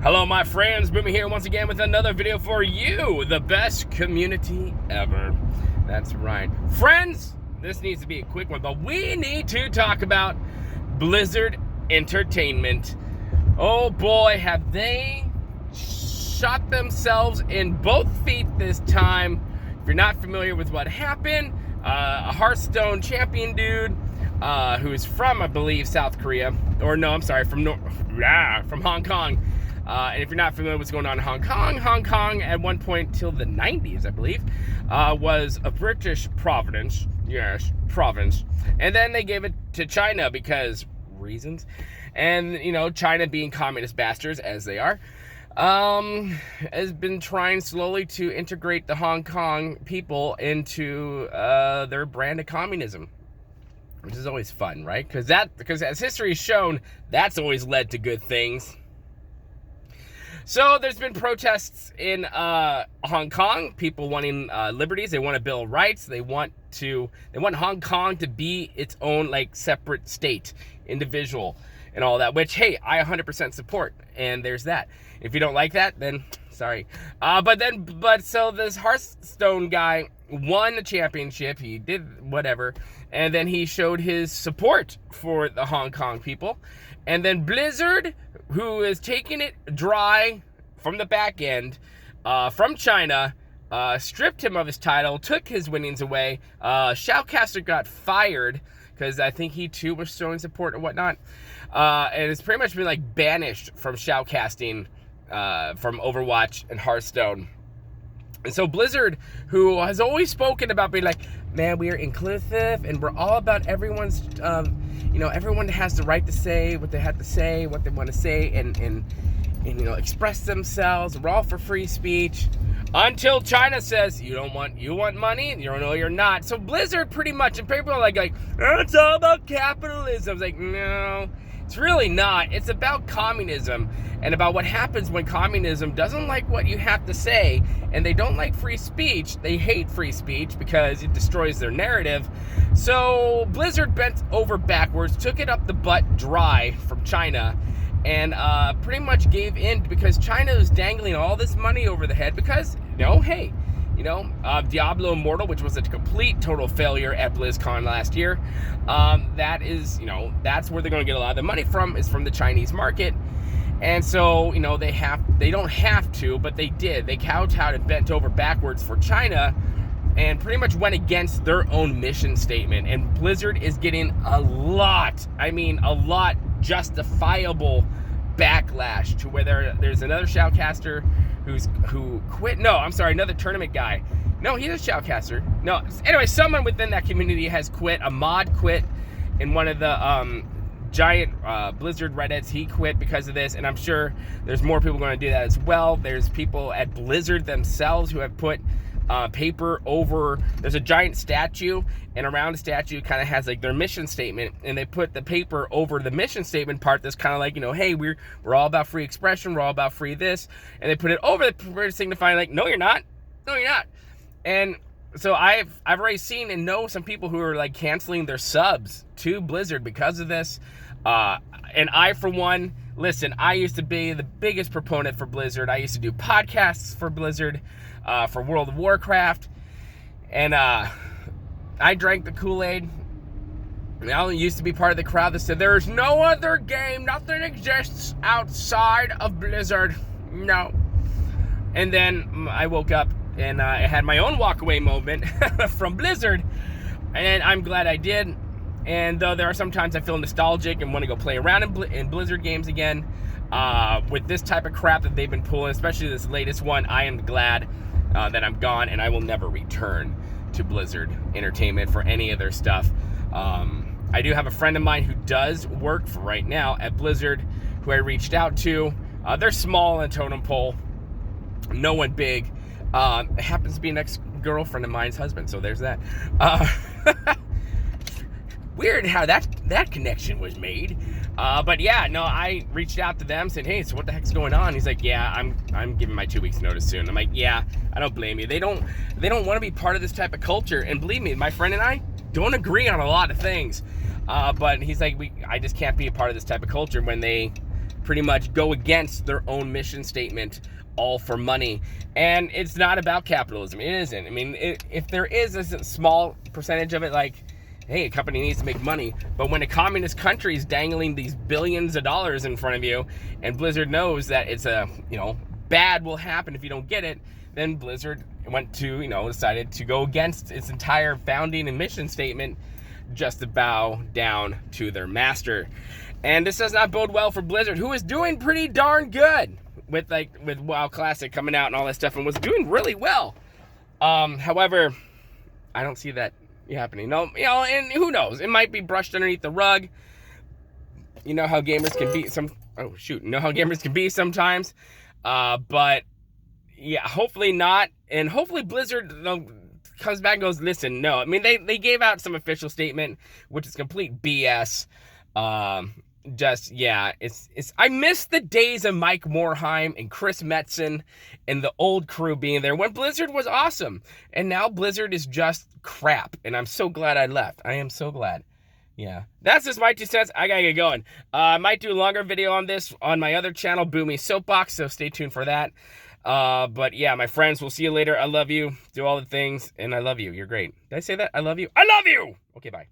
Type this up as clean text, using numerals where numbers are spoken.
Hello my friends, Boomy here once again with another video for you, the best community ever. That's right. Friends, this needs to be a quick one, but we need to talk about Blizzard Entertainment. Oh boy, have they shot themselves in both feet this time. If you're not familiar with what happened, a Hearthstone champion dude who's from, I believe, South Korea, or no, I'm sorry, from Hong Kong. And if you're not familiar with what's going on in Hong Kong at one point till the 90s, I believe, was a British province. Yes, province. And then they gave it to China because reasons. And, you know, China being communist bastards, as they are, has been trying slowly to integrate the Hong Kong people into their brand of communism. Which is always fun, right? Because as history has shown, that's always led to good things. So there's been protests in Hong Kong, people wanting liberties. They want a Bill of Rights. They want Hong Kong to be its own like separate state, individual, and all that. Which, hey, I 100% support. And there's that. If you don't like that, then sorry. But so this Hearthstone guy won the championship. He did whatever, and then he showed his support for the Hong Kong people. And then Blizzard, who is taking it dry from the back end, from China, stripped him of his title, took his winnings away. Shoutcaster got fired because I think he too was showing support or whatnot. And it's pretty much been like banished from shoutcasting from Overwatch and Hearthstone. And so Blizzard, who has always spoken about being like, man, we are inclusive and we're all about everyone's, everyone has the right to say what they have to say, what they want to say, and express themselves. We're all for free speech. Until China says, you want money? You're not. So Blizzard pretty much, and people are like, it's all about capitalism. It's like, no, it's really not. It's about communism and about what happens when communism doesn't like what you have to say, and they don't like free speech. They hate free speech because it destroys their narrative. So Blizzard bent over backwards, took it up the butt dry from China, and pretty much gave in because China was dangling all this money over the head because, Diablo Immortal, which was a complete total failure at BlizzCon last year, that's where they're going to get a lot of the money from, is from the Chinese market. And so, they don't have to, but they did. They kowtowed and bent over backwards for China and pretty much went against their own mission statement. And Blizzard is getting a lot justifiable backlash to where there's another shoutcaster who quit. No, I'm sorry, another tournament guy. No, he's a shoutcaster. No, anyway, someone within that community has quit. A mod quit in one of the giant Blizzard Reddits. He quit because of this, and I'm sure there's more people going to do that as well. There's people at Blizzard themselves who have put paper over. There's a giant statue, and around the statue kind of has like their mission statement, and they put the paper over the mission statement part that's kind of like, hey, we're all about free expression, we're all about free this, and they put it over the paper signifying like, no, you're not. And so I've already seen and know some people who are like canceling their subs to Blizzard because of this. And I, for one, listen, I used to be the biggest proponent for Blizzard. I used to do podcasts for Blizzard, for World of Warcraft. And I drank the Kool-Aid. I used to be part of the crowd that said, there's no other game, nothing exists outside of Blizzard. No. And then I woke up and I had my own walkaway moment from Blizzard. And I'm glad I did. And though there are some times I feel nostalgic and want to go play around in Blizzard games again, with this type of crap that they've been pulling, especially this latest one, I am glad that I'm gone, and I will never return to Blizzard Entertainment for any of their stuff. I do have a friend of mine who does work for right now at Blizzard, who I reached out to. They're small in totem pole, no one big. It happens to be an ex-girlfriend of mine's husband, so there's that. Weird how that connection was made. But yeah, no, I reached out to them, said, hey, so what the heck's going on? He's like, yeah, I'm giving my 2 weeks notice soon. I'm like, yeah, I don't blame you. They don't want to be part of this type of culture. And believe me, my friend and I don't agree on a lot of things. But he's like, I just can't be a part of this type of culture when they pretty much go against their own mission statement, all for money. And it's not about capitalism. It isn't. I mean, if there is a small percentage of it, like, hey, a company needs to make money, but when a communist country is dangling these billions of dollars in front of you, and Blizzard knows that it's bad will happen if you don't get it, then Blizzard went to, decided to go against its entire founding and mission statement, just to bow down to their master. And this does not bode well for Blizzard, who is doing pretty darn good with WoW Classic coming out and all that stuff, and was doing really well. However, I don't see that happening. No, and who knows? It might be brushed underneath the rug. You know how gamers can be gamers can be sometimes. But yeah, hopefully not. And hopefully Blizzard comes back and goes, listen, no. I mean, they gave out some official statement, which is complete BS. I miss the days of Mike Morhaime and Chris Metzen and the old crew being there when Blizzard was awesome. And now Blizzard is just crap. And I'm so glad I left. I am so glad. Yeah. That's just my 2 cents. I gotta get going. I might do a longer video on this on my other channel, Boomy Soapbox, so stay tuned for that. But yeah, my friends, we'll see you later. I love you. Do all the things, and I love you. You're great. Did I say that? I love you. I love you! Okay, bye.